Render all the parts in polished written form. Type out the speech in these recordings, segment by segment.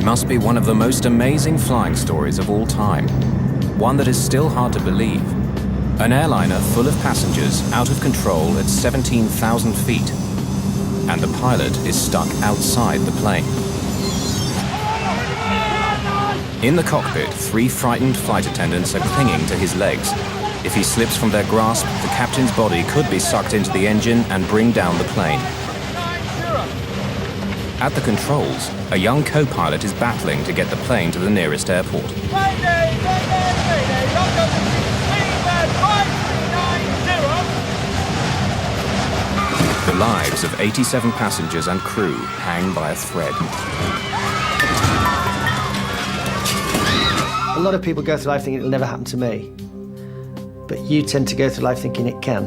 must be one of the most amazing flying stories of all time. One that is still hard to believe. An airliner full of passengers out of control at 17,000 feet. And the pilot is stuck outside the plane. In the cockpit, 3 frightened flight attendants are clinging to his legs. If he slips from their grasp, the captain's body could be sucked into the engine and bring down the plane. At the controls, a young co-pilot is battling to get the plane to the nearest airport. The lives of 87 passengers and crew hang by a thread. A lot of people go through life thinking it'll never happen to me. But you tend to go through life thinking it can.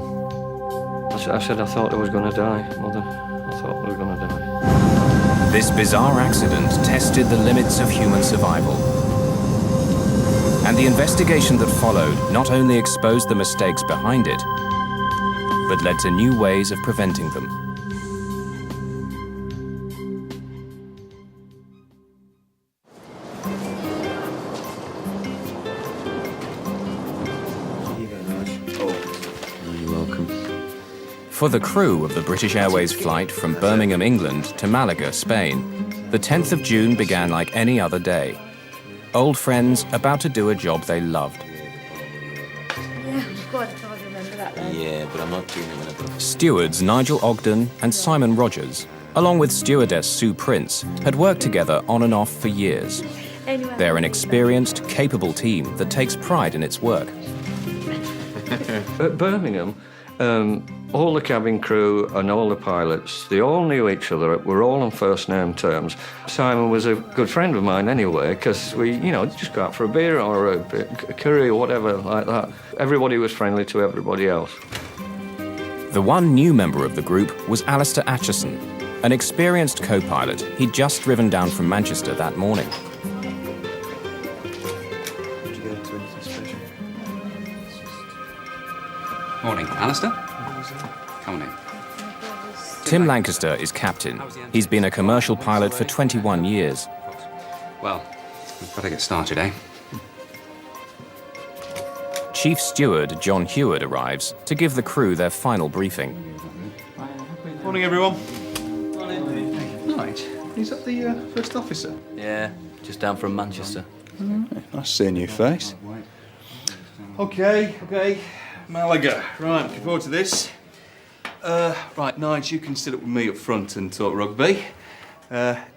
I said I thought I was going to die, Mother. I thought I was going to die. This bizarre accident tested the limits of human survival. And the investigation that followed not only exposed the mistakes behind it, but led to new ways of preventing them. You're welcome. For the crew of the British Airways flight from Birmingham, England to Malaga, Spain, the 10th of June began like any other day. Old friends about to do a job they loved. Yeah, God, I can't remember that then. Yeah, but I'm not doing it whenever. Stewards Nigel Ogden and Simon Rogers, along with stewardess Sue Prince, had worked together on and off for years. Anyway. They're an experienced, capable team that takes pride in its work. At Birmingham, all the cabin crew and all the pilots, they all knew each other. We're all on first-name terms. Simon was a good friend of mine anyway, because we, just go out for a beer or a curry or whatever like that. Everybody was friendly to everybody else. The one new member of the group was Alistair Atchison, an experienced co-pilot he'd just driven down from Manchester that morning. Morning, Alistair. Come on in. Tim Lancaster is captain. He's been a commercial pilot for 21 years. Well, we've got to get started, eh? Chief Steward John Heward arrives to give the crew their final briefing. Morning, everyone. Right. Is that the first officer? Yeah, just down from Manchester. Nice seeing your face. Okay. Malaga. Right, looking forward to this. Right, Nige, you can sit up with me up front and talk rugby.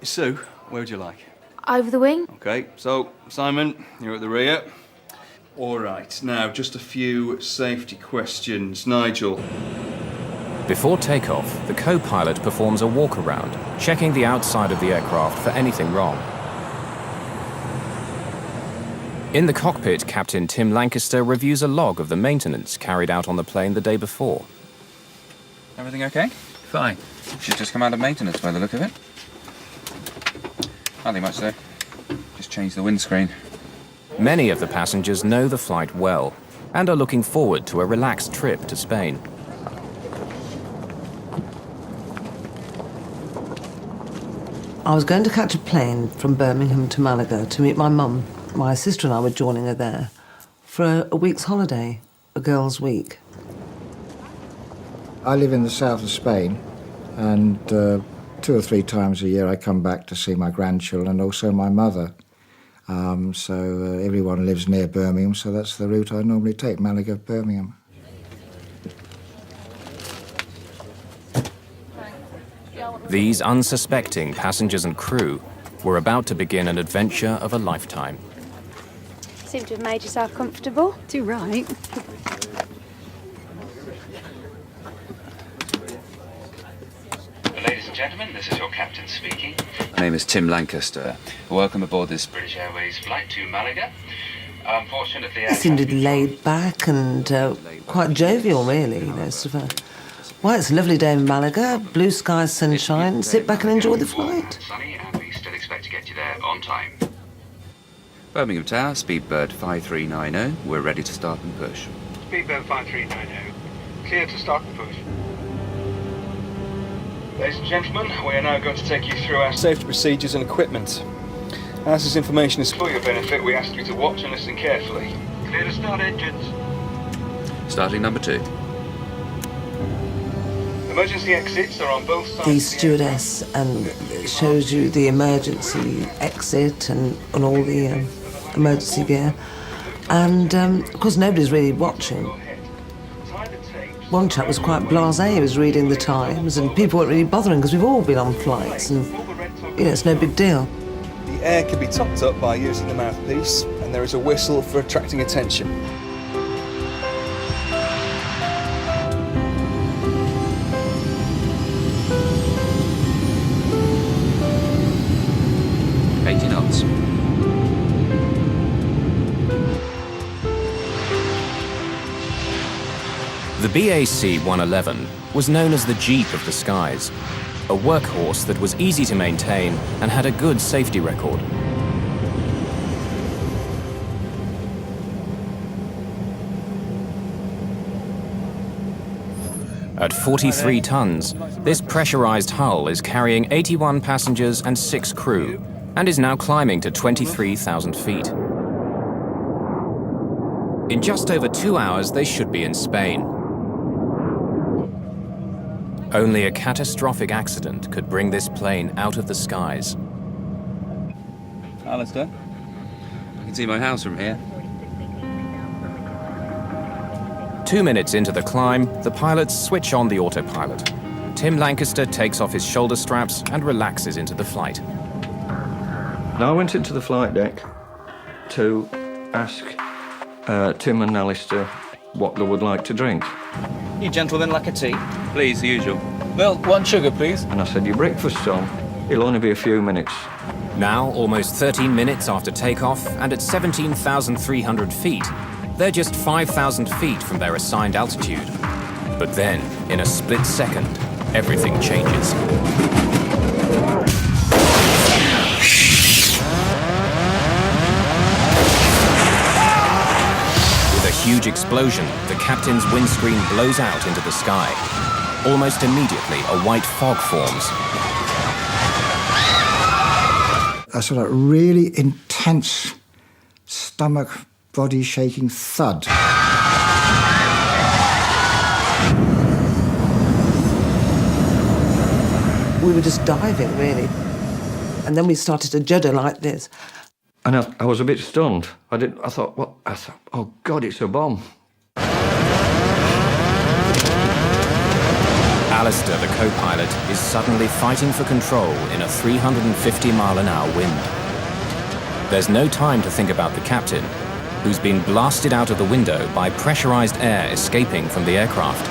Sue, where would you like? Over the wing? Okay, so, Simon, you're at the rear. All right, now, just a few safety questions. Nigel. Before takeoff, the co-pilot performs a walk-around, checking the outside of the aircraft for anything wrong. In the cockpit, Captain Tim Lancaster reviews a log of the maintenance carried out on the plane the day before. Everything okay? Fine. She's just come out of maintenance by the look of it. Nothing much though. Just changed the windscreen. Many of the passengers know the flight well and are looking forward to a relaxed trip to Spain. I was going to catch a plane from Birmingham to Malaga to meet my mum. My sister and I were joining her there for a week's holiday, a girls' week. I live in the south of Spain, and 2 or 3 times a year I come back to see my grandchildren and also my mother. Everyone lives near Birmingham, so that's the route I normally take, Malaga, Birmingham. These unsuspecting passengers and crew were about to begin an adventure of a lifetime. Seem to have made yourself comfortable. Too right. Ladies and gentlemen, this is your captain speaking. My name is Tim Lancaster. Welcome aboard this British Airways flight to Malaga. Unfortunately, He seemed laid back and quite jovial, really. Why, it's a lovely day in Malaga, blue skies, sunshine. Sit back and enjoy the flight. Sunny, and we still expect to get you there on time. Birmingham Tower, Speedbird 5390. We're ready to start and push. Speedbird 5390, clear to start and push. Ladies and gentlemen, we are now going to take you through our Safety procedures and equipment. As this information is For your benefit, we ask you to watch and listen carefully. Clear to start engines. Starting number 2. Emergency exits are on both sides. The of stewardess and it shows you the emergency exit and all the emergency gear. And of course, nobody's really watching. One chap was quite blasé, he was reading the Times, and people weren't really bothering because we've all been on flights and, you know, it's no big deal. The air can be topped up by using the mouthpiece, and there is a whistle for attracting attention. knots. The BAC 111 was known as the Jeep of the skies, a workhorse that was easy to maintain and had a good safety record. At 43 tons, this pressurized hull is carrying 81 passengers and 6 crew, and is now climbing to 23,000 feet. In just over 2 hours, they should be in Spain. Only a catastrophic accident could bring this plane out of the skies. Alistair? I can see my house from here. 2 minutes into the climb, the pilots switch on the autopilot. Tim Lancaster takes off his shoulder straps and relaxes into the flight. Now I went into the flight deck to ask Tim and Alistair what they would like to drink. You gentlemen like a tea? Please, the usual. Milk, 1 sugar, please. And I said, your breakfast's on. It'll only be a few minutes. Now, almost 13 minutes after takeoff, and at 17,300 feet, they're just 5,000 feet from their assigned altitude. But then, in a split second, everything changes. With a huge explosion, the captain's windscreen blows out into the sky. Almost immediately, a white fog forms. A sort of really intense stomach, body-shaking thud. We were just diving, really. And then we started to judder like this. And I was a bit stunned. I thought, what? I thought, oh God, it's a bomb. Alistair, the co-pilot, is suddenly fighting for control in a 350-mile-an-hour wind. There's no time to think about the captain, who's been blasted out of the window by pressurized air escaping from the aircraft.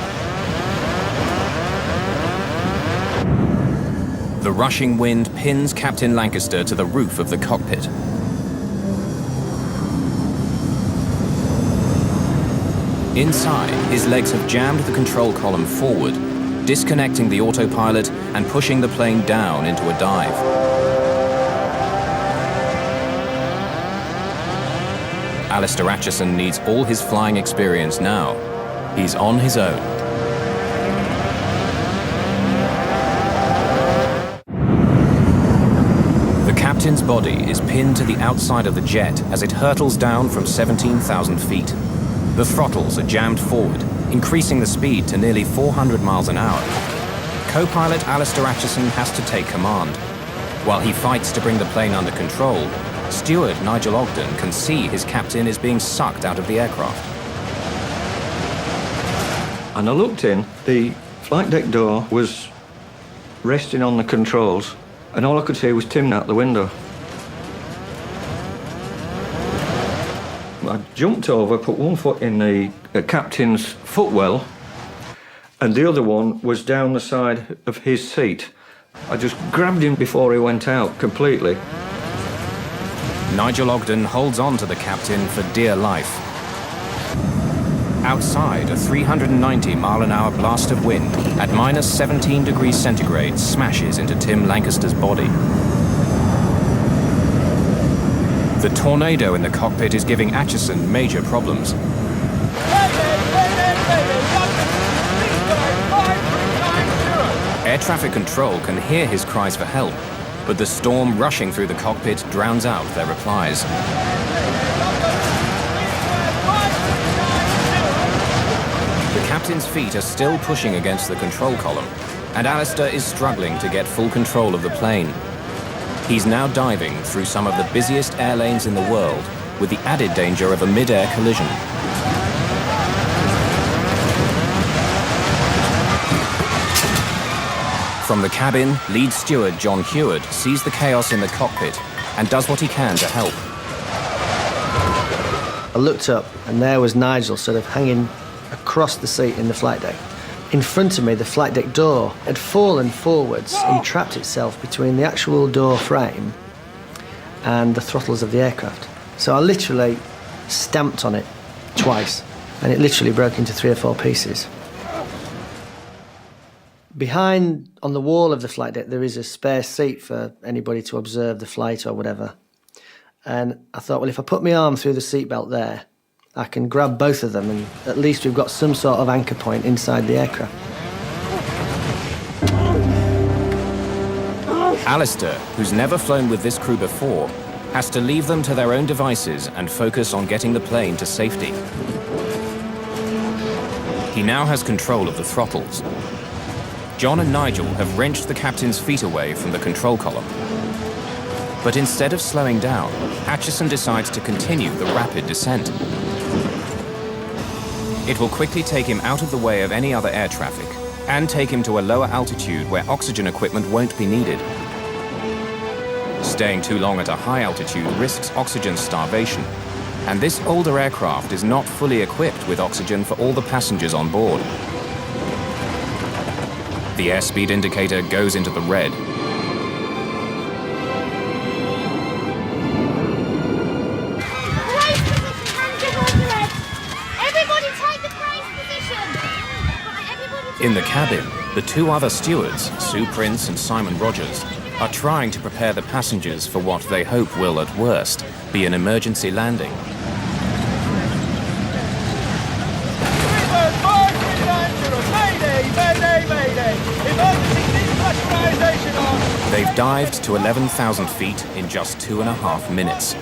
The rushing wind pins Captain Lancaster to the roof of the cockpit. Inside, his legs have jammed the control column forward, disconnecting the autopilot and pushing the plane down into a dive. Alistair Acheson needs all his flying experience now. He's on his own. The captain's body is pinned to the outside of the jet as it hurtles down from 17,000 feet. The throttles are jammed forward, increasing the speed to nearly 400 miles an hour. Co-pilot Alistair Acheson has to take command. While he fights to bring the plane under control, steward Nigel Ogden can see his captain is being sucked out of the aircraft. And I looked in, the flight deck door was resting on the controls, and all I could see was Tim out the window. I jumped over, put one foot in the captain's footwell, and the other one was down the side of his seat. I just grabbed him before he went out completely. Nigel Ogden holds on to the captain for dear life. Outside, a 390-mile-an-hour blast of wind at minus 17 degrees centigrade smashes into Tim Lancaster's body. The tornado in the cockpit is giving Acheson major problems. Air traffic control can hear his cries for help, but the storm rushing through the cockpit drowns out their replies. The captain's feet are still pushing against the control column, and Alistair is struggling to get full control of the plane. He's now diving through some of the busiest air lanes in the world, with the added danger of a mid-air collision. From the cabin, lead steward John Heward sees the chaos in the cockpit and does what he can to help. I looked up, and there was Nigel sort of hanging across the seat in the flight deck. In front of me, the flight deck door had fallen forwards and trapped itself between the actual door frame and the throttles of the aircraft. So I literally stamped on it twice, and it literally broke into 3 or 4 pieces. Behind, on the wall of the flight deck, there is a spare seat for anybody to observe the flight or whatever. And I thought, well, if I put my arm through the seatbelt there, I can grab both of them, and at least we've got some sort of anchor point inside the aircraft. Alistair, who's never flown with this crew before, has to leave them to their own devices and focus on getting the plane to safety. He now has control of the throttles. John and Nigel have wrenched the captain's feet away from the control column. But instead of slowing down, Atchison decides to continue the rapid descent. It will quickly take him out of the way of any other air traffic and take him to a lower altitude where oxygen equipment won't be needed. Staying too long at a high altitude risks oxygen starvation, and this older aircraft is not fully equipped with oxygen for all the passengers on board. The airspeed indicator goes into the red. In the cabin, the 2 other stewards, Sue Prince and Simon Rogers, are trying to prepare the passengers for what they hope will, at worst, be an emergency landing. They've dived to 11,000 feet in just 2.5 minutes.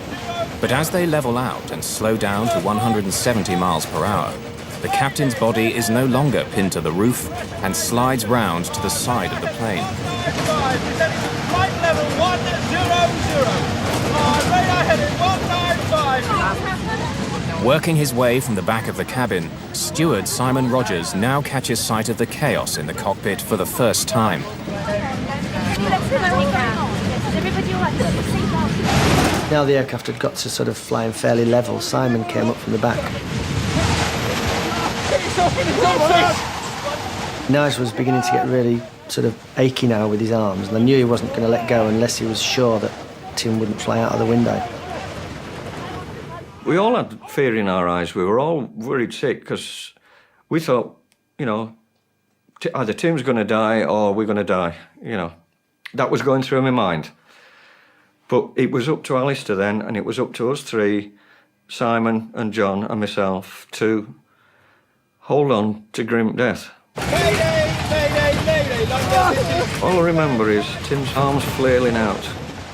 But as they level out and slow down to 170 miles per hour, the captain's body is no longer pinned to the roof and slides round to the side of the plane. Flight level 100. Radar heading 195. Working his way from the back of the cabin, steward Simon Rogers now catches sight of the chaos in the cockpit for the first time. Now the aircraft had got to sort of flying fairly level, Simon came up from the back. Nigel was beginning to get really sort of achy now with his arms, and I knew he wasn't going to let go unless he was sure that Tim wouldn't fly out of the window. We all had fear in our eyes. We were all worried sick because we thought, you know, either Tim's going to die or we're going to die, you know. That was going through my mind. But it was up to Alistair then, and it was up to us 3, Simon and John and myself, to hold on to grim death. Mayday, mayday, mayday. All I remember is Tim's arms flailing out.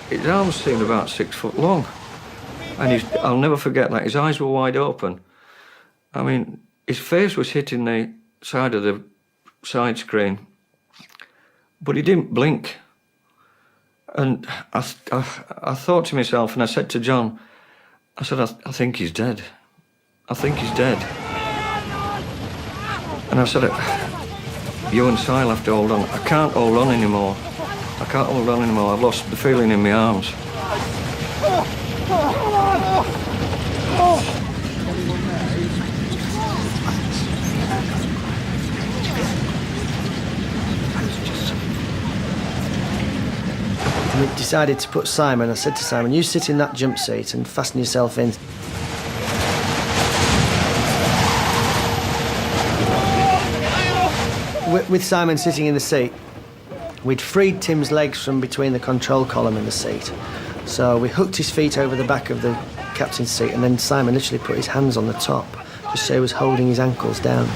His arms seemed about 6 foot long. And I'll never forget that. His eyes were wide open. I mean, his face was hitting the side of the side screen, but he didn't blink. And I thought to myself, and I said to John, I said, I think he's dead. I think he's dead. And I said, you and Sil have to hold on. I can't hold on anymore. I can't hold on anymore. I've lost the feeling in my arms. We decided to put Simon. I said to Simon, you sit in that jump seat and fasten yourself in. With Simon sitting in the seat, we'd freed Tim's legs from between the control column and the seat. So we hooked his feet over the back of the captain's seat, and then Simon literally put his hands on the top, just so he was holding his ankles down.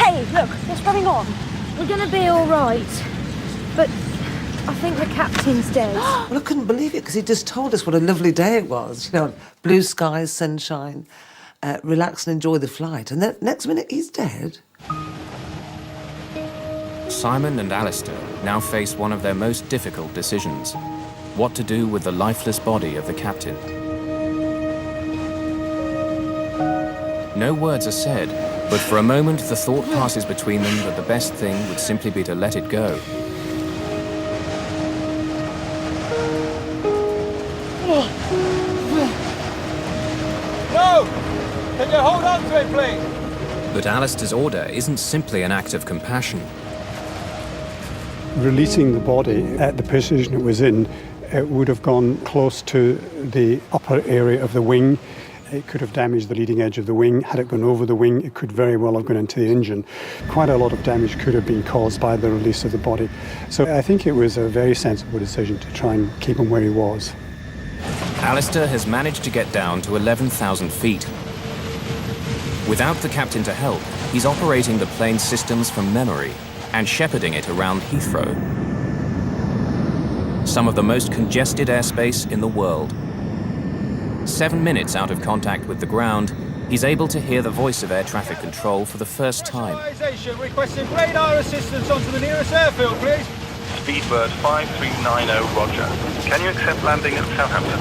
Dave, look, what's going on? We're going to be all right. But I think the captain's dead. Well, I couldn't believe it because he just told us what a lovely day it was. You know, blue skies, sunshine, relax and enjoy the flight. And then next minute, he's dead. Simon and Alistair now face one of their most difficult decisions: what to do with the lifeless body of the captain. No words are said, but for a moment the thought passes between them that the best thing would simply be to let it go. No! Can you hold on to it, please? But Alistair's order isn't simply an act of compassion. Releasing the body at the position it was in, it would have gone close to the upper area of the wing. It could have damaged the leading edge of the wing. Had it gone over the wing, it could very well have gone into the engine. Quite a lot of damage could have been caused by the release of the body. So I think it was a very sensible decision to try and keep him where he was. Alistair has managed to get down to 11,000 feet. Without the captain to help, he's operating the plane's systems from memory and shepherding it around Heathrow, some of the most congested airspace in the world. 7 minutes out of contact with the ground, he's able to hear the voice of air traffic control for the first time. Requesting radar assistance onto the nearest airfield, please. Speedbird 5390, roger. Can you accept landing at Southampton?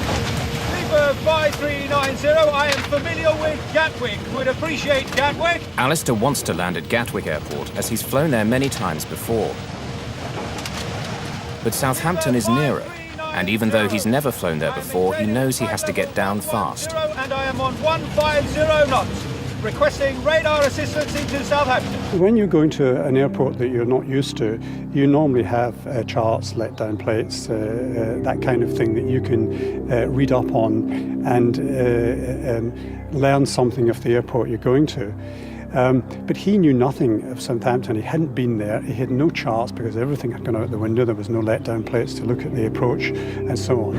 Speedbird 5390, I am familiar with Gatwick. Would appreciate Gatwick. Alistair wants to land at Gatwick Airport, as he's flown there many times before. But Southampton is nearer, and even though he's never flown there before, he knows he has to get down fast. And I am on 150 knots. Requesting radar assistance into Southampton. When you're going to an airport that you're not used to, you normally have charts, let-down plates, that kind of thing that you can read up on and learn something of the airport you're going to. But he knew nothing of Southampton. He hadn't been there. He had no charts because everything had gone out the window. There was no let-down plates to look at the approach and so on.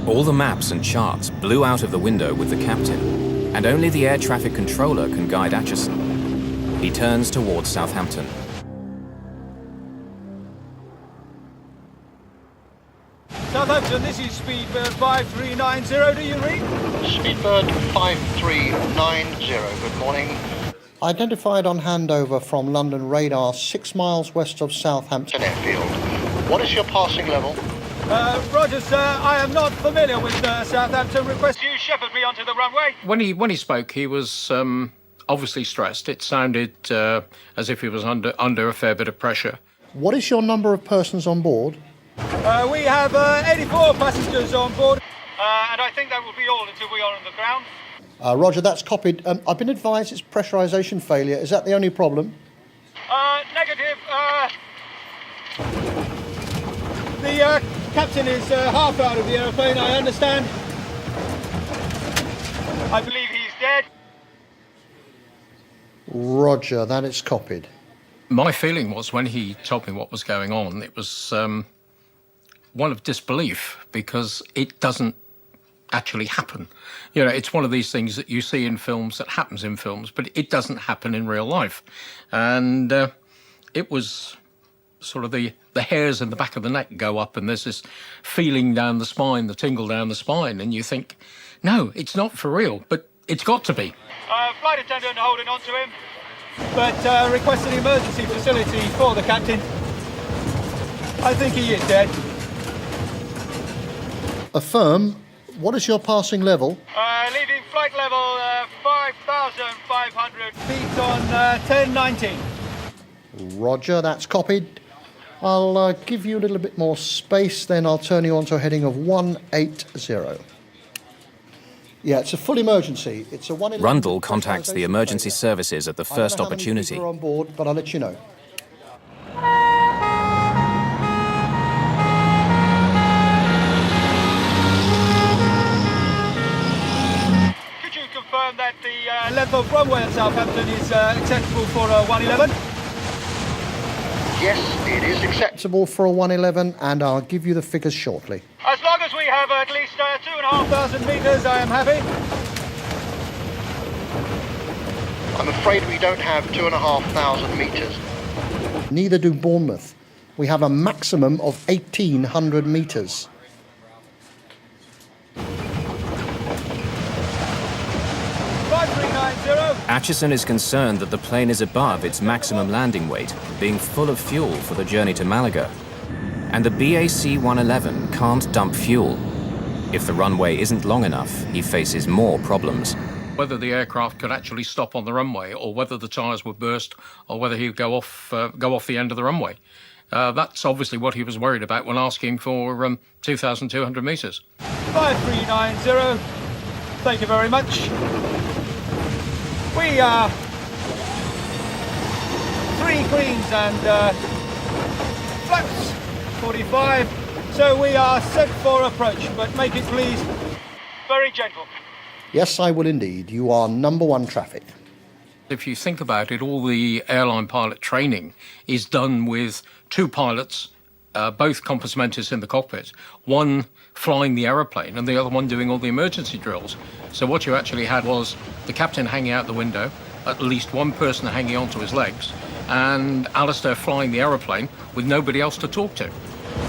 All the maps and charts blew out of the window with the captain, and only the air traffic controller can guide Acheson. He turns towards Southampton. Southampton, this is Speedbird 5390. Do you read? Speedbird 5390. Good morning. Identified on handover from London radar 6 miles west of Southampton Airfield. What is your passing level? Roger, sir. I am not familiar with Southampton. Request you shepherd me onto the runway. When he spoke, he was obviously stressed. It sounded as if he was under a fair bit of pressure. What is your number of persons on board? We have 84 passengers on board, and I think that will be all until we are on the ground. Roger, that's copied. I've been advised it's pressurisation failure. Is that the only problem? Negative. The captain is half out of the aeroplane, I understand. I believe he's dead. Roger, that is copied. My feeling was, when he told me what was going on, it was one of disbelief, because it doesn't actually happen. You know, it's one of these things that you see in films, that happens in films, but it doesn't happen in real life. And it was sort of the hairs in the back of the neck go up, and there's this feeling down the spine, the tingle down the spine, and you think, no, it's not for real, but it's got to be. Flight attendant holding on to him, but request an emergency facility for the captain. I think he is dead. Affirm. What is your passing level? Leaving flight level 5,500 feet on 1019. Roger, that's copied. I'll give you a little bit more space, then I'll turn you on to a heading of 180. Yeah, it's a full emergency. It's a 111. Rundle contacts the emergency services at the first opportunity. I don't know how many people are on board, but I'll let you know. Could you confirm that the length of runway at Southampton is acceptable for a 111? Yes, it is acceptable for a 111, and I'll give you the figures shortly. As long as we have at least 2,500 metres, I am happy. I'm afraid we don't have 2,500 metres. Neither do Bournemouth. We have a maximum of 1,800 metres. Atchison is concerned that the plane is above its maximum landing weight, being full of fuel for the journey to Malaga. And the BAC-111 can't dump fuel. If the runway isn't long enough, he faces more problems. Whether the aircraft could actually stop on the runway, or whether the tyres would burst, or whether he would go off the end of the runway. That's obviously what he was worried about when asking for 2,200 metres. 5390, thank you very much. We are 3 greens and flaps 45, so we are set for approach, but make it please very gentle. Yes, I will indeed. You are number 1 traffic. If you think about it, all the airline pilot training is done with 2 pilots, both compass mentors in the cockpit, one flying the aeroplane and the other one doing all the emergency drills. So what you actually had was the captain hanging out the window, at least one person hanging onto his legs, and Alistair flying the aeroplane with nobody else to talk to.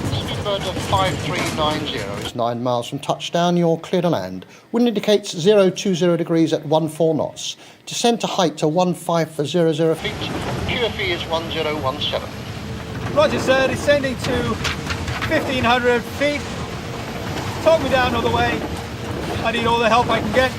Speedbird of 5390. It's 9 miles from touchdown, you're clear to land. Wind indicates 020 degrees at 14 knots. Descend to height to 1540 feet. QFE is 1017. Roger, sir, descending to 1,500 feet. Talk me down all the way. I need all the help I can get.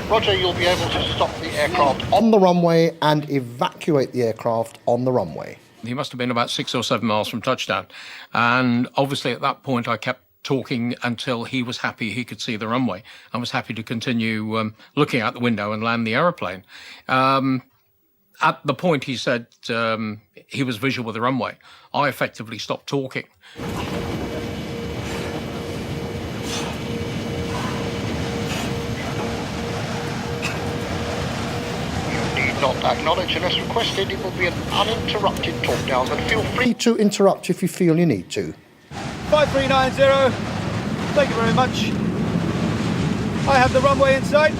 Roger, you'll be able to stop the aircraft on the runway and evacuate the aircraft on the runway. He must have been about 6 or 7 miles from touchdown. And obviously at that point I kept talking until he was happy he could see the runway and was happy to continue looking out the window and land the aeroplane. At the point he said he was visual with the runway, I effectively stopped talking. not acknowledge unless requested. It will be an uninterrupted talk down, but feel free to interrupt if you feel you need to. 5390, thank you very much. I have the runway in sight.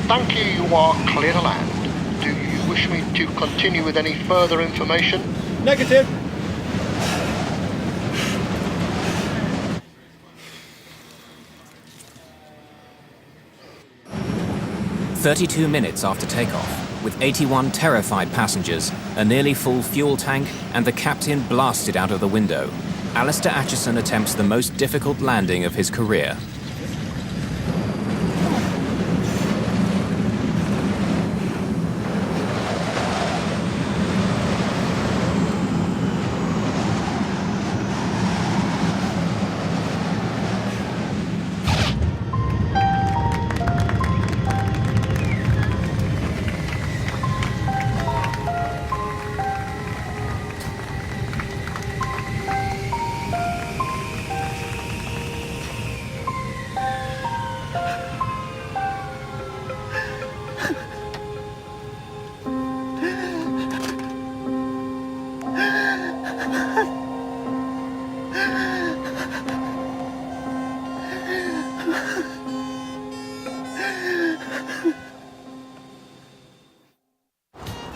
Thank you, you are clear to land. Do you wish me to continue with any further information? Negative. "32 minutes after takeoff, with 81 terrified passengers, a nearly full fuel tank, and the captain blasted out of the window, Alistair Acheson attempts the most difficult landing of his career.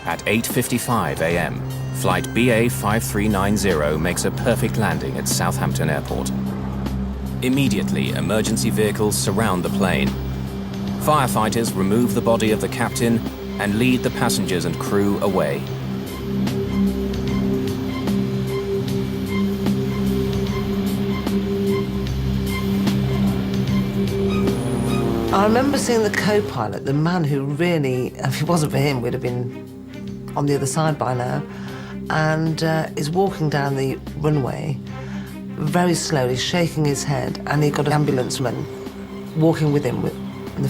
At 8:55 a.m., flight BA 5390 makes a perfect landing at Southampton Airport. Immediately, emergency vehicles surround the plane. Firefighters remove the body of the captain and lead the passengers and crew away. I remember seeing the co-pilot, the man who really, if it wasn't for him, we'd have been on the other side by now, and is walking down the runway very slowly, shaking his head, and he got an ambulanceman walking with him with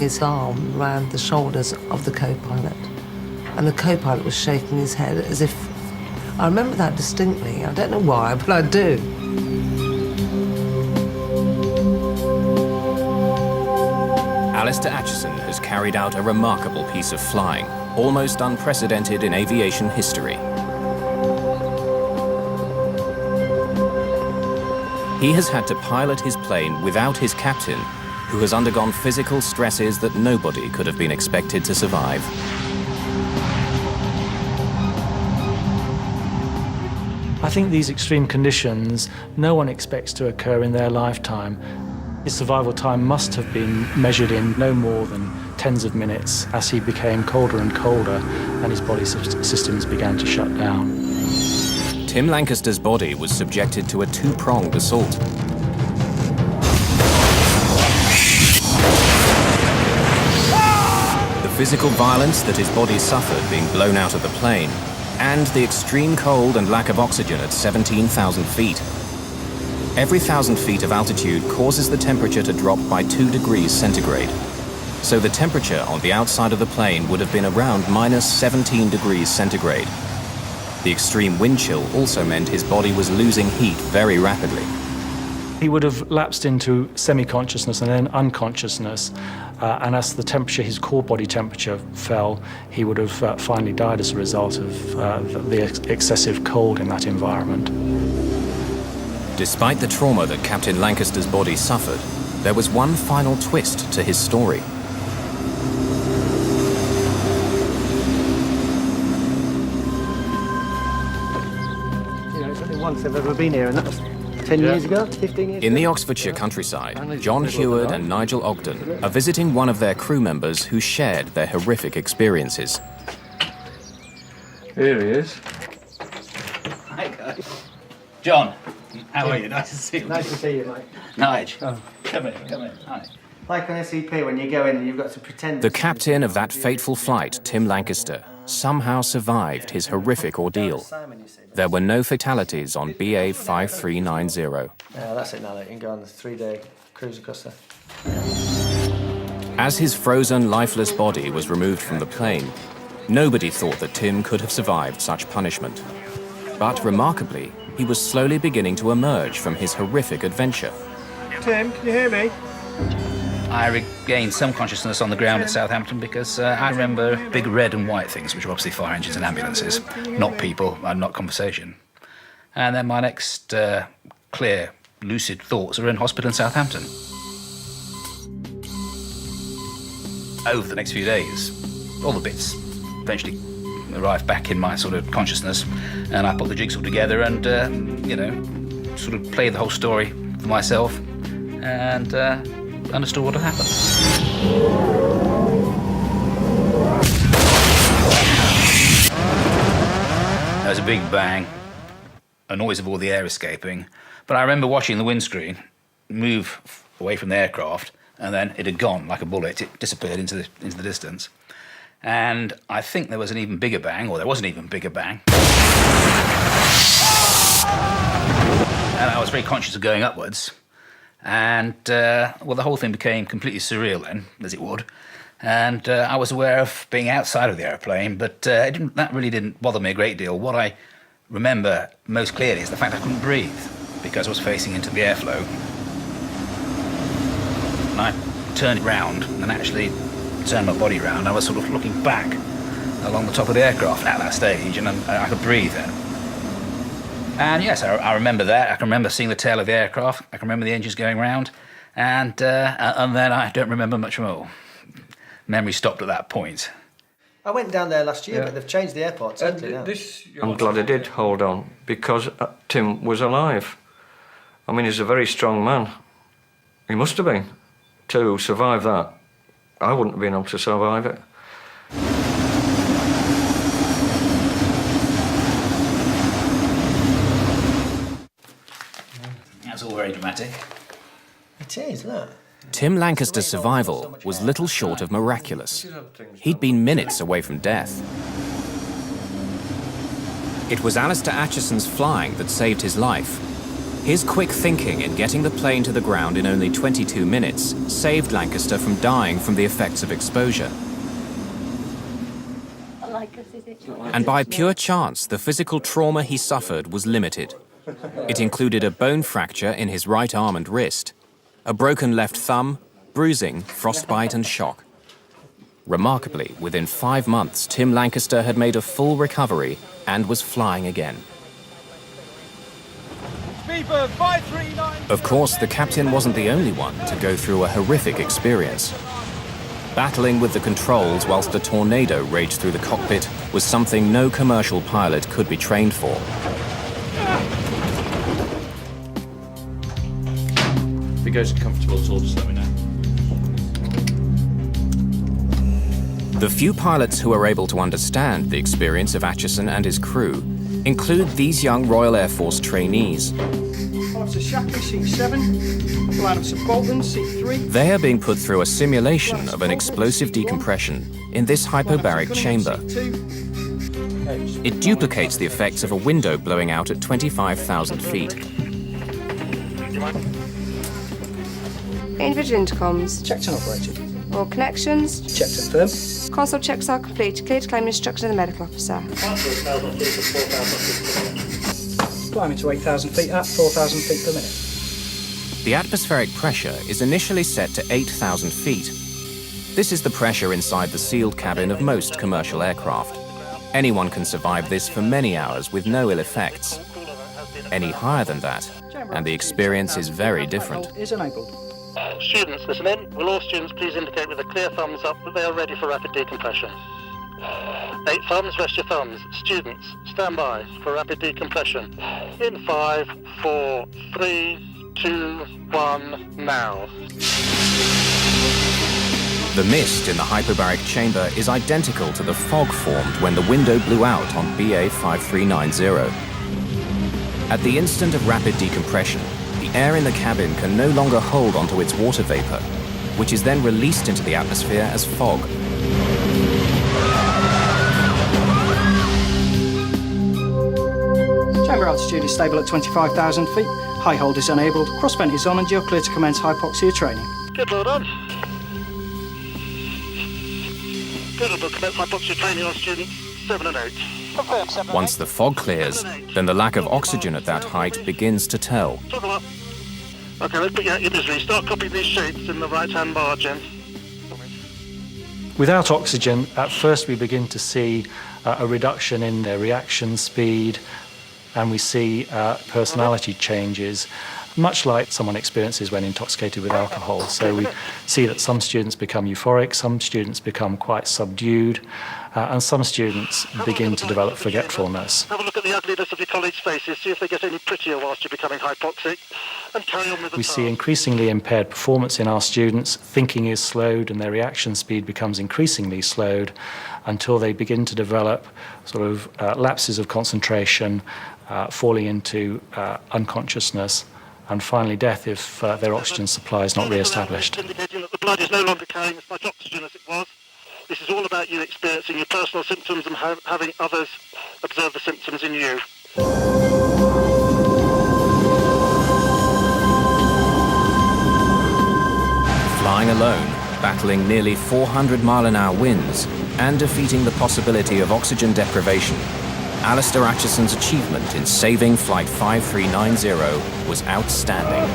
his arm around the shoulders of the co-pilot. And the co-pilot was shaking his head as if... I remember that distinctly. I don't know why, but I do. Alistair Acheson has carried out a remarkable piece of flying, almost unprecedented in aviation history. He has had to pilot his plane without his captain, who has undergone physical stresses that nobody could have been expected to survive. I think these extreme conditions no one expects to occur in their lifetime. His survival time must have been measured in no more than tens of minutes as he became colder and colder and his body systems began to shut down. Tim Lancaster's body was subjected to a two-pronged assault. The physical violence that his body suffered being blown out of the plane, and the extreme cold and lack of oxygen at 17,000 feet. Every 1,000 feet of altitude causes the temperature to drop by 2 degrees centigrade. So the temperature on the outside of the plane would have been around -17 degrees centigrade. The extreme wind chill also meant his body was losing heat very rapidly. He would have lapsed into semi-consciousness and then unconsciousness, and as the temperature, his core body temperature fell, he would have finally died as a result of the excessive cold in that environment. Despite the trauma that Captain Lancaster's body suffered, there was one final twist to his story. You know, it's only once I've ever been here, and that was 10 years ago, 15 years ago. In the Oxfordshire countryside, John Heward and Nigel Ogden are visiting one of their crew members who shared their horrific experiences. Here he is. Hi, guys. John, how are you? Nice to see you. Nice to see you, mate. Nige. Come in, come in. Hi. Like on SCP, when you go in, you've got to pretend... The captain of that fateful flight, Tim Lancaster, somehow survived his horrific ordeal. There were no fatalities on BA 5390. Yeah, that's it now. You can go on the 3-day cruise across there. As his frozen, lifeless body was removed from the plane, nobody thought that Tim could have survived such punishment. But remarkably, he was slowly beginning to emerge from his horrific adventure. Tim, can you hear me? I regained some consciousness on the ground at Southampton because I remember big red and white things, which were obviously fire engines and ambulances, not people and not conversation. And then my next clear, lucid thoughts are in hospital in Southampton. Over the next few days, all the bits eventually arrived back in my sort of consciousness, and I put the jigsaw together and, you know, sort of played the whole story for myself and understood what had happened. There was a big bang, a noise of all the air escaping, but I remember watching the windscreen move away from the aircraft, and then it had gone like a bullet. It disappeared into the distance. And I think there was an even bigger bang, or there was an even bigger bang. And I was very conscious of going upwards. And, well, the whole thing became completely surreal then, as it would. And I was aware of being outside of the airplane, but that really didn't bother me a great deal. What I remember most clearly is the fact I couldn't breathe because I was facing into the airflow. And I turned it round and actually turned my body round. I was sort of looking back along the top of the aircraft at that stage, and I could breathe then. And yes, I remember that. I can remember seeing the tail of the aircraft. I can remember the engines going round, and then I don't remember much more. Memory stopped at that point. I went down there last year, but they've changed the airport totally now. I'm glad I did hold on, because Tim was alive. I mean, he's a very strong man. He must have been, to survive that. I wouldn't have been able to survive it. That's all very dramatic. It is, isn't it? Tim Lancaster's survival was little short of miraculous. He'd been minutes away from death. It was Alistair Acheson's flying that saved his life. His quick thinking in getting the plane to the ground in only 22 minutes saved Lancaster from dying from the effects of exposure. And by pure chance, the physical trauma he suffered was limited. It included a bone fracture in his right arm and wrist, a broken left thumb, bruising, frostbite and shock. Remarkably, within 5 months, Tim Lancaster had made a full recovery and was flying again. Speedbird 539. Of course, the captain wasn't the only one to go through a horrific experience. Battling with the controls whilst a tornado raged through the cockpit was something no commercial pilot could be trained for. If it goes comfortable at all, just let me know. The few pilots who are able to understand the experience of Acheson and his crew include these young Royal Air Force trainees. Officer Shapley, seat 7. Line of St. Bolton, seat 3. They are being put through a simulation of an explosive decompression in this hyperbaric chamber. It duplicates the effects of a window blowing out at 25,000 feet. Individual intercoms. Checked and operated. All connections. Checked and firm. Console checks are complete. Clear to claim instruction of the medical officer. Climbing to 8,000 feet at 4,000 feet per minute. The atmospheric pressure is initially set to 8,000 feet. This is the pressure inside the sealed cabin of most commercial aircraft. Anyone can survive this for many hours with no ill effects. Any higher than that, and the experience is very different. Is enabled. Students, listen in. Will all students please indicate with a clear thumbs up that they are ready for rapid decompression? 8 thumbs, rest your thumbs. Students, stand by for rapid decompression. In 5, 4, 3, 2, 1, now. The mist in the hyperbaric chamber is identical to the fog formed when the window blew out on BA 5390. At the instant of rapid decompression, the air in the cabin can no longer hold onto its water vapor, which is then released into the atmosphere as fog. Chamber altitude is stable at 25,000 feet. High hold is enabled. Cross vent is on and you're clear to commence hypoxia training. Good, well done. Good, we'll commence hypoxia training on students 7 and 8. Once the fog clears, then the lack of oxygen at that height begins to tell. Okay, let's put you out your misery. Start copying these shapes in the right-hand margin. Without oxygen, at first we begin to see a reduction in their reaction speed, and we see personality changes, much like someone experiences when intoxicated with alcohol. So we see that some students become euphoric, some students become quite subdued, and some students begin to develop forgetfulness. Have a look at the ugliness of your colleagues' faces, see if they get any prettier whilst you're becoming hypoxic, and carry on with the We task. see increasingly impaired performance in our students. Thinking is slowed and their reaction speed becomes increasingly slowed until they begin to develop sort of lapses of concentration, falling into unconsciousness, and finally death if their oxygen supply is not re-established. Indicating that the blood is no longer carrying as much oxygen as it was. This is all about you experiencing your personal symptoms and having others observe the symptoms in you. Flying alone, battling nearly 400-mile-an-hour winds, and defeating the possibility of oxygen deprivation, Alistair Acheson's achievement in saving Flight 5390 was outstanding.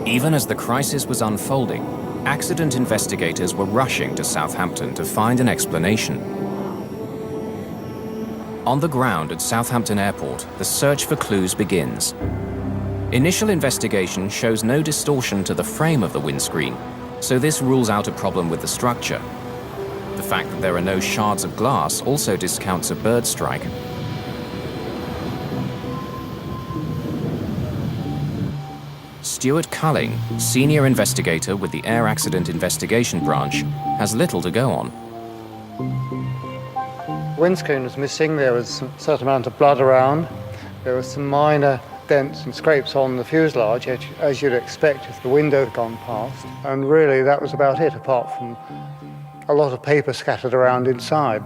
Even as the crisis was unfolding, accident investigators were rushing to Southampton to find an explanation. On the ground at Southampton Airport, the search for clues begins. Initial investigation shows no distortion to the frame of the windscreen, so this rules out a problem with the structure. The fact that there are no shards of glass also discounts a bird strike. Stuart Culling, senior investigator with the Air Accident Investigation Branch, has little to go on. Windscreen was missing, there was a certain amount of blood around, there was some minor dents and scrapes on the fuselage, as you'd expect if the window had gone past, and really that was about it, apart from a lot of paper scattered around inside.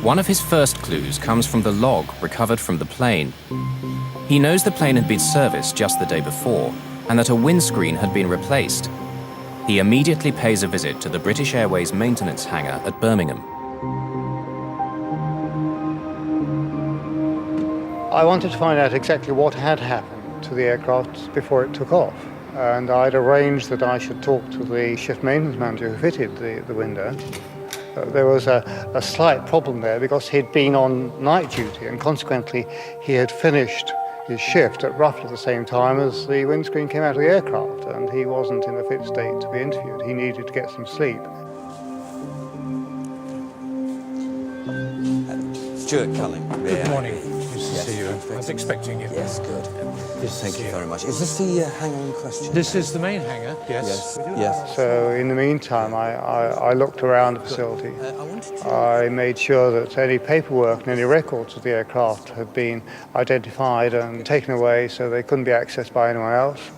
One of his first clues comes from the log recovered from the plane. He knows the plane had been serviced just the day before, and that a windscreen had been replaced. He immediately pays a visit to the British Airways maintenance hangar at Birmingham. I wanted to find out exactly what had happened to the aircraft before it took off. and I'd arranged that I should talk to the shift maintenance manager who fitted the window. There was a slight problem there because he'd been on night duty, and consequently he had finished his shift at roughly the same time as the windscreen came out of the aircraft, and he wasn't in a fit state to be interviewed. He needed to get some sleep. Stuart Culling. Good morning. Nice to see you. I was expecting you. Yes, good. Thank you very much. Is this the hangar in question? This is the main hangar, yes. Yes. So in the meantime, I looked around the facility. I made sure that any paperwork and any records of the aircraft had been identified and taken away so they couldn't be accessed by anyone else,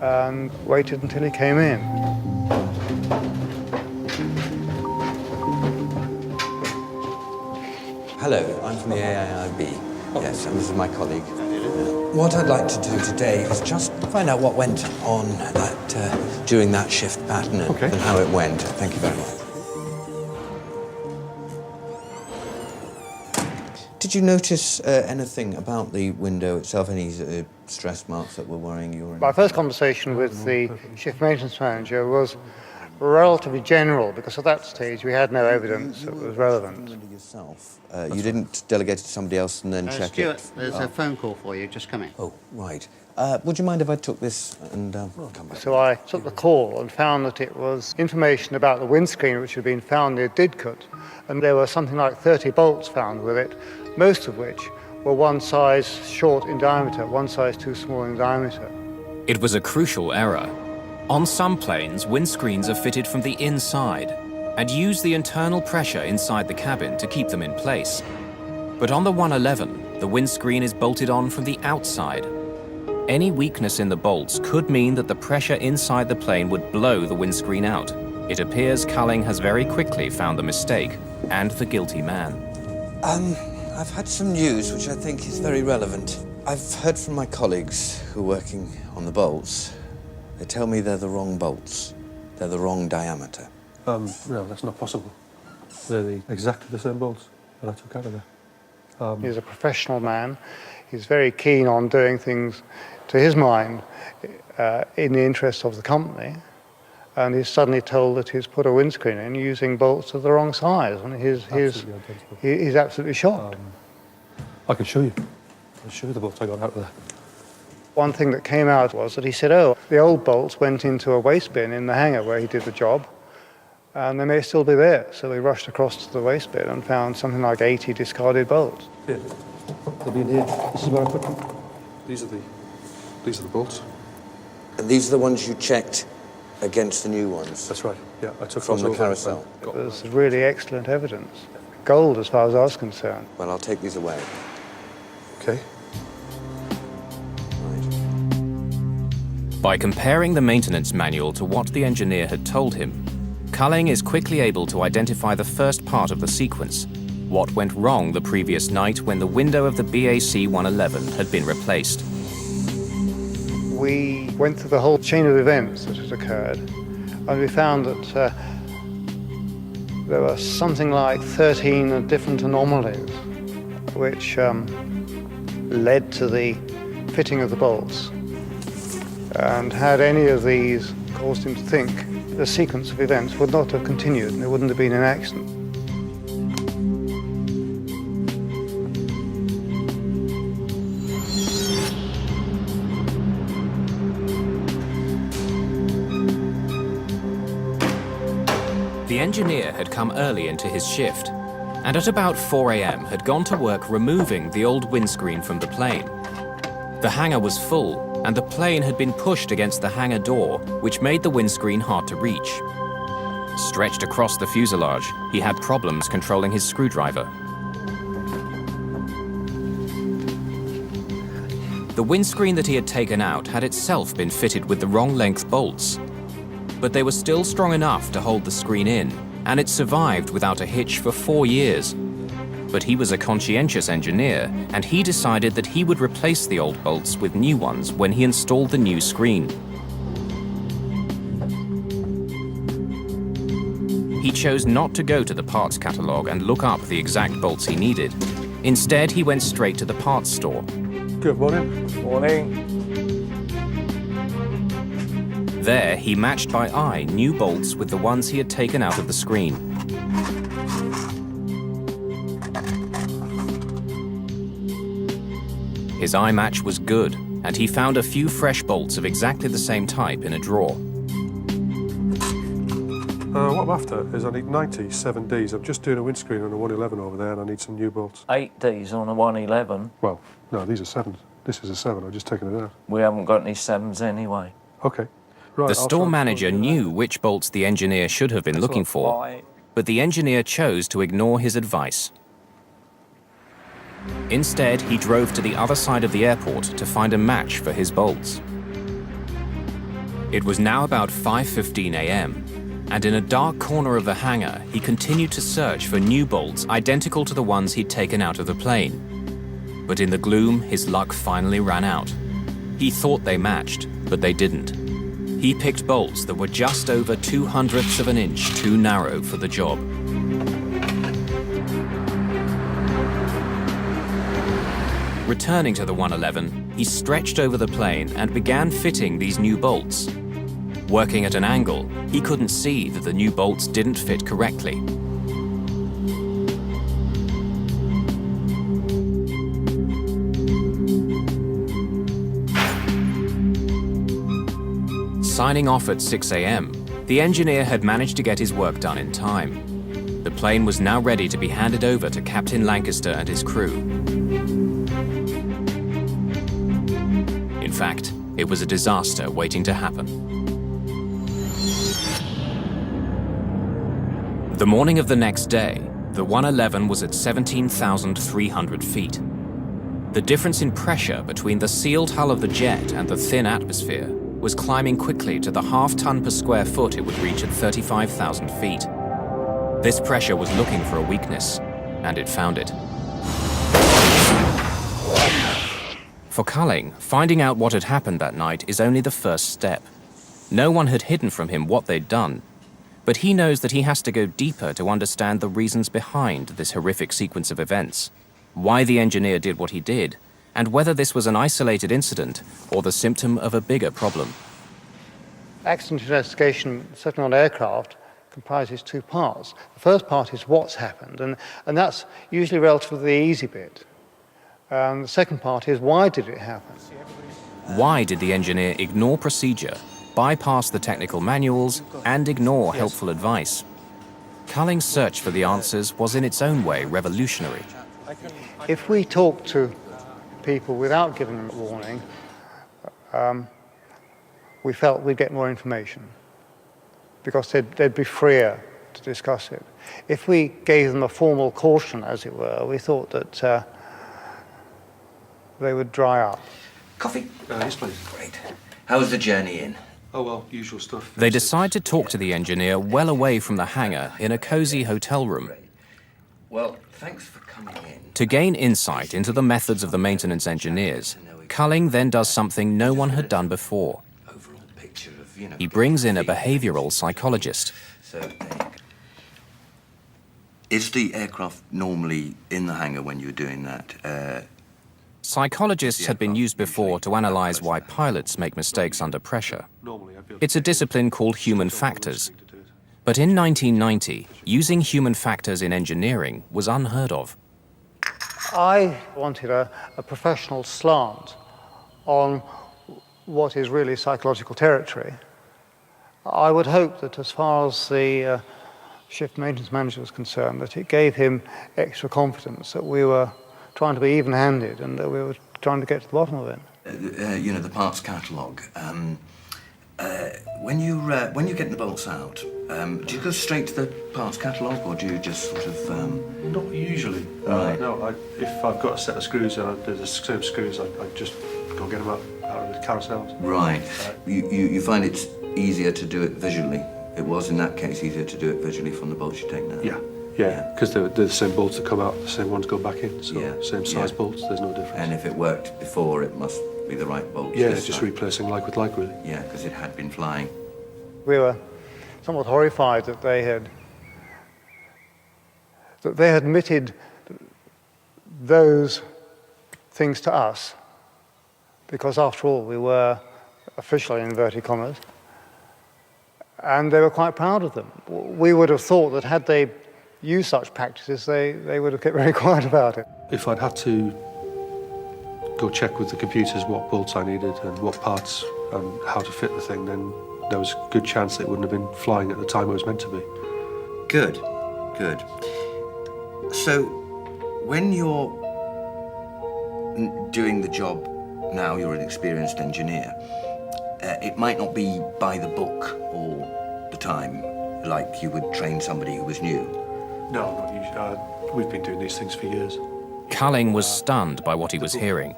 and waited until he came in. Hello, I'm from the AIIB. Yes, and this is my colleague. What I'd like to do today is just find out what went on during that shift pattern and how it went. Thank you very much. Did you notice anything about the window itself, any stress marks that were worrying you? My first conversation with the shift maintenance manager was relatively general, because at that stage we had no evidence that was relevant. Yourself? You didn't delegate it to somebody else and then check Stuart, it? there's a phone call for you, just come in. Oh, right. Would you mind if I took this and come back? So I took the call and found that it was information about the windscreen which had been found near Didcot, and there were something like 30 bolts found with it, most of which were one size short in diameter, one size too small in diameter. It was a crucial error. On some planes, windscreens are fitted from the inside and use the internal pressure inside the cabin to keep them in place. But on the 111, the windscreen is bolted on from the outside. Any weakness in the bolts could mean that the pressure inside the plane would blow the windscreen out. It appears Culling has very quickly found the mistake and the guilty man. I've had some news which I think is very relevant. I've heard from my colleagues who are working on the bolts. They tell me they're the wrong bolts. They're the wrong diameter. No, that's not possible. They're exactly the same bolts that I took out of there. He's a professional man. He's very keen on doing things, to his mind, in the interest of the company. And he's suddenly told that he's put a windscreen in using bolts of the wrong size. And he's absolutely shocked. I can show you. I'll show you the bolts I got out of there. One thing that came out was that he said, oh, the old bolts went into a waste bin in the hangar where he did the job, and they may still be there. So we rushed across to the waste bin and found something like 80 discarded bolts. Here. They'll be in here. This is where I put them. These are the bolts. And these are the ones you checked against the new ones? That's right, yeah. I took from the carousel. It was really excellent evidence. Gold as far as I was concerned. Well, I'll take these away. Okay. By comparing the maintenance manual to what the engineer had told him, Culling is quickly able to identify the first part of the sequence, what went wrong the previous night when the window of the BAC 111 had been replaced. We went through the whole chain of events that had occurred, and we found that there were something like 13 different anomalies which led to the fitting of the bolts. And had any of these caused him to think, the sequence of events would not have continued and there wouldn't have been an accident. The engineer had come early into his shift, and at about 4 a.m. had gone to work removing the old windscreen from the plane. The hangar was full, and the plane had been pushed against the hangar door, which made the windscreen hard to reach. Stretched across the fuselage, he had problems controlling his screwdriver. The windscreen that he had taken out had itself been fitted with the wrong length bolts, but they were still strong enough to hold the screen in, and it survived without a hitch for 4 years. But he was a conscientious engineer, and he decided that he would replace the old bolts with new ones when he installed the new screen. He chose not to go to the parts catalogue and look up the exact bolts he needed. Instead, he went straight to the parts store. Good morning. Morning. There, he matched by eye new bolts with the ones he had taken out of the screen. His eye match was good, and he found a few fresh bolts of exactly the same type in a drawer. What I'm after is I need 97 Ds. I'm just doing a windscreen on a 111 over there, and I need some new bolts. 8 Ds on a 111? Well, no, these are 7s. This is a 7. I've just taken it out. We haven't got any 7s anyway. OK. Right, The store manager knew which bolts the engineer should have been looking for, but the engineer chose to ignore his advice. Instead, he drove to the other side of the airport to find a match for his bolts. It was now about 5:15 a.m., and in a dark corner of the hangar, he continued to search for new bolts identical to the ones he'd taken out of the plane. But in the gloom, his luck finally ran out. He thought they matched, but they didn't. He picked bolts that were just over 0.02 of an inch too narrow for the job. Returning to the 111, he stretched over the plane and began fitting these new bolts. Working at an angle, he couldn't see that the new bolts didn't fit correctly. Signing off at 6 a.m., the engineer had managed to get his work done in time. The plane was now ready to be handed over to Captain Lancaster and his crew. In fact, it was a disaster waiting to happen. The morning of the next day, the 111 was at 17,300 feet. The difference in pressure between the sealed hull of the jet and the thin atmosphere was climbing quickly to the half-ton per square foot it would reach at 35,000 feet. This pressure was looking for a weakness, and it found it. For Culling, finding out what had happened that night is only the first step. No one had hidden from him what they'd done, but he knows that he has to go deeper to understand the reasons behind this horrific sequence of events, why the engineer did what he did, and whether this was an isolated incident or the symptom of a bigger problem. Accident investigation, certainly on aircraft, comprises two parts. The first part is what's happened, and that's usually relatively the easy bit. The second part is why did it happen? Why did the engineer ignore procedure, bypass the technical manuals, and ignore helpful advice? Culling's search for the answers was in its own way revolutionary. If we talk to people without giving them a warning, we felt we'd get more information because they'd be freer to discuss it. If we gave them a formal caution, as it were, we thought that they would dry up. Coffee? Yes, please. Great. How was the journey in? Oh, well, usual stuff. They decide to talk to the engineer well away from the hangar in a cozy hotel room. Well, thanks for coming in. To gain insight into the methods of the maintenance engineers, Culling then does something no one had done before. He brings in a behavioral psychologist. Is the aircraft normally in the hangar when you're doing that? Psychologists had been used before to analyze why pilots make mistakes under pressure. It's a discipline called human factors. But in 1990, using human factors in engineering was unheard of. I wanted a professional slant on what is really psychological territory. I would hope that as far as the shift maintenance manager was concerned, that it gave him extra confidence that we were trying to be even-handed and that we were trying to get to the bottom of it. The parts catalogue. When you're getting the bolts out, do you go straight to the parts catalogue, or do you just sort of... Not usually. Right. No, if I've got a set of screws and there's the same screws, I just go get them out of the carousels. Right. You find it's easier to do it visually? It was, in that case, easier to do it visually from the bolts you take now? Yeah, because they're the same bolts that come out, the same ones go back in, so same size bolts, there's no difference. And if it worked before, it must be the right bolts? Yeah, it's just replacing like with like, really. Yeah, because it had been flying. We were somewhat horrified that they had admitted those things to us, because after all, we were officially, in inverted commas, and they were quite proud of them. We would have thought that had they used such practices, they would have kept very quiet about it. If I'd had to go check with the computers what bolts I needed and what parts and how to fit the thing, then there was a good chance it wouldn't have been flying at the time it was meant to be. Good, good. So, when you're doing the job now, you're an experienced engineer, it might not be by the book all the time, like you would train somebody who was new. No, not usually. We've been doing these things for years. Culling was stunned by what he was hearing,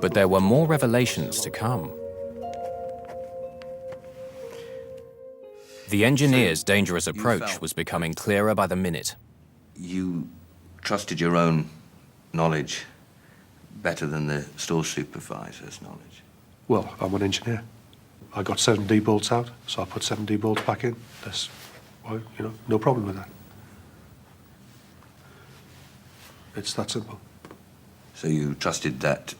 but there were more revelations to come. The engineer's dangerous approach was becoming clearer by the minute. You trusted your own knowledge better than the store supervisor's knowledge? Well, I'm an engineer. I got 7D bolts out, so I put 7D bolts back in. That's, well, you know, no problem with that. It's that simple. So you trusted that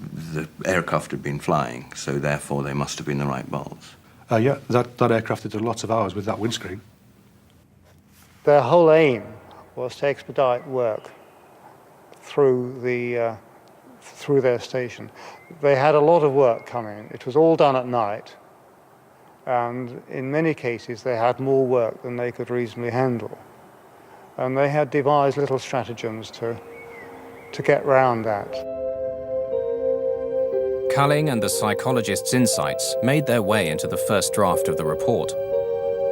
the aircraft had been flying, so therefore they must have been the right bolts? Yeah, that aircraft had done lots of hours with that windscreen. Their whole aim was to expedite work through their station. They had a lot of work coming. It was all done at night, and in many cases they had more work than they could reasonably handle. And they had devised little stratagems to get round that. Culling and the psychologist's insights made their way into the first draft of the report.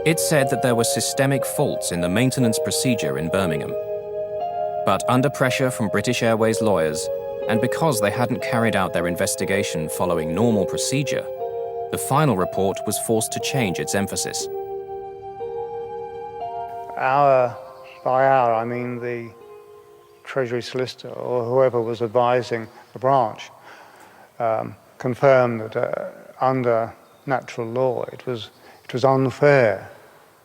It said that there were systemic faults in the maintenance procedure in Birmingham. But under pressure from British Airways lawyers, and because they hadn't carried out their investigation following normal procedure, the final report was forced to change its emphasis. By our, I mean the Treasury solicitor or whoever was advising the branch, confirmed that under natural law it was unfair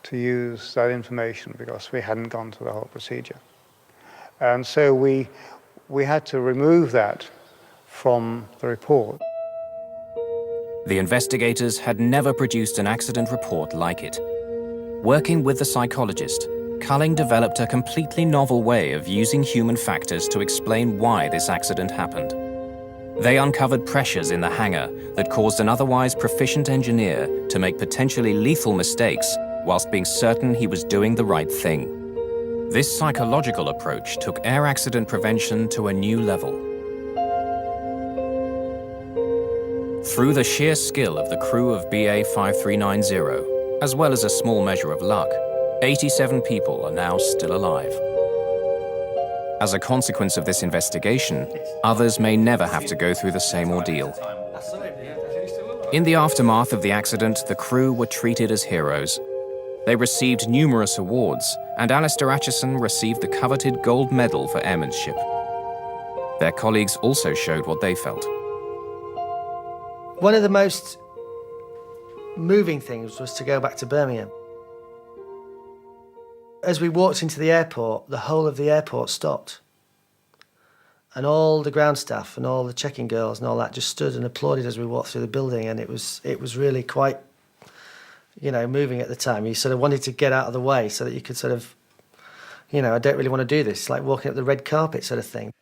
to use that information because we hadn't gone through the whole procedure. And so we had to remove that from the report. The investigators had never produced an accident report like it. Working with the psychologist, Culling developed a completely novel way of using human factors to explain why this accident happened. They uncovered pressures in the hangar that caused an otherwise proficient engineer to make potentially lethal mistakes whilst being certain he was doing the right thing. This psychological approach took air accident prevention to a new level. Through the sheer skill of the crew of BA 5390, as well as a small measure of luck, 87 people are now still alive. As a consequence of this investigation, others may never have to go through the same ordeal. In the aftermath of the accident, the crew were treated as heroes. They received numerous awards, and Alistair Acheson received the coveted gold medal for airmanship. Their colleagues also showed what they felt. One of the most moving things was to go back to Birmingham. As we walked into the airport, the whole of the airport stopped. And all the ground staff and all the check-in girls and all that just stood and applauded as we walked through the building, and it was really quite, you know, moving at the time. You sort of wanted to get out of the way so that you could sort of, you know, I don't really want to do this. It's like walking up the red carpet sort of thing.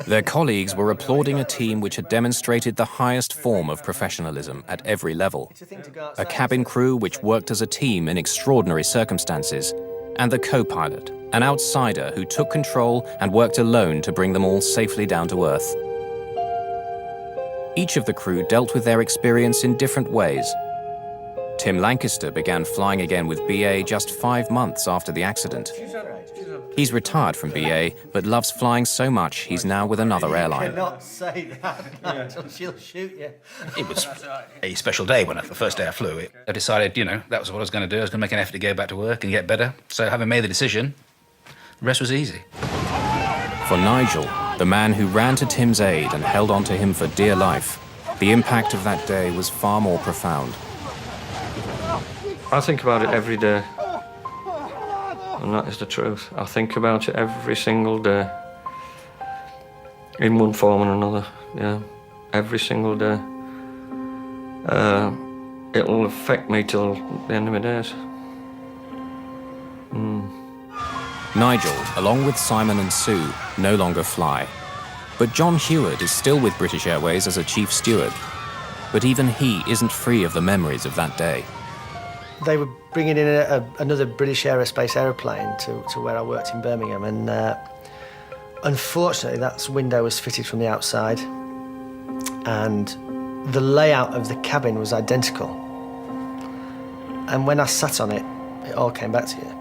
Their colleagues were applauding a team which had demonstrated the highest form of professionalism at every level. A cabin crew which worked as a team in extraordinary circumstances, and the co-pilot, an outsider who took control and worked alone to bring them all safely down to earth. Each of the crew dealt with their experience in different ways. Tim Lancaster began flying again with BA just 5 months after the accident. He's retired from BA, but loves flying so much he's now with another airline. You cannot say that, or she'll shoot you. It was a special day when the first day I flew. I decided, you know, that was what I was going to do. I was going to make an effort to go back to work and get better. So having made the decision, the rest was easy. For Nigel, the man who ran to Tim's aid and held on to him for dear life, the impact of that day was far more profound. I think about it every day. And that is the truth. I think about it every single day. In one form or another, yeah. Every single day. it'll affect me till the end of my days. Nigel, along with Simon and Sue, no longer fly. But John Heward is still with British Airways as a chief steward. But even he isn't free of the memories of that day. They were bringing in another British aerospace aeroplane to where I worked in Birmingham, and unfortunately that window was fitted from the outside, and the layout of the cabin was identical. And when I sat on it, it all came back to you.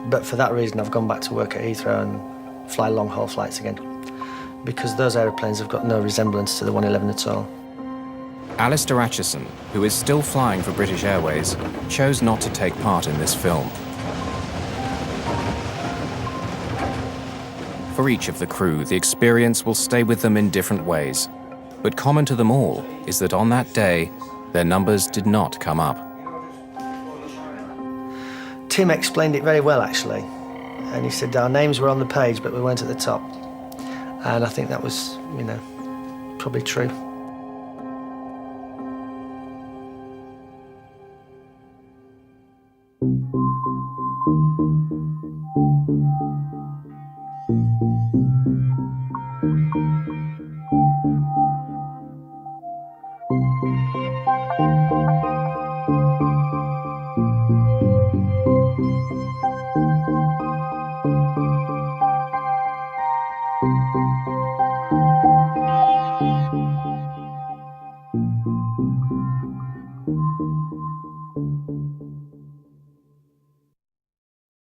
But for that reason, I've gone back to work at Heathrow and fly long-haul flights again, because those aeroplanes have got no resemblance to the 111 at all. Alistair Atchison, who is still flying for British Airways, chose not to take part in this film. For each of the crew, the experience will stay with them in different ways. But common to them all is that on that day, their numbers did not come up. Tim explained it very well, actually. And he said our names were on the page, but we weren't at the top. And I think that was, probably true.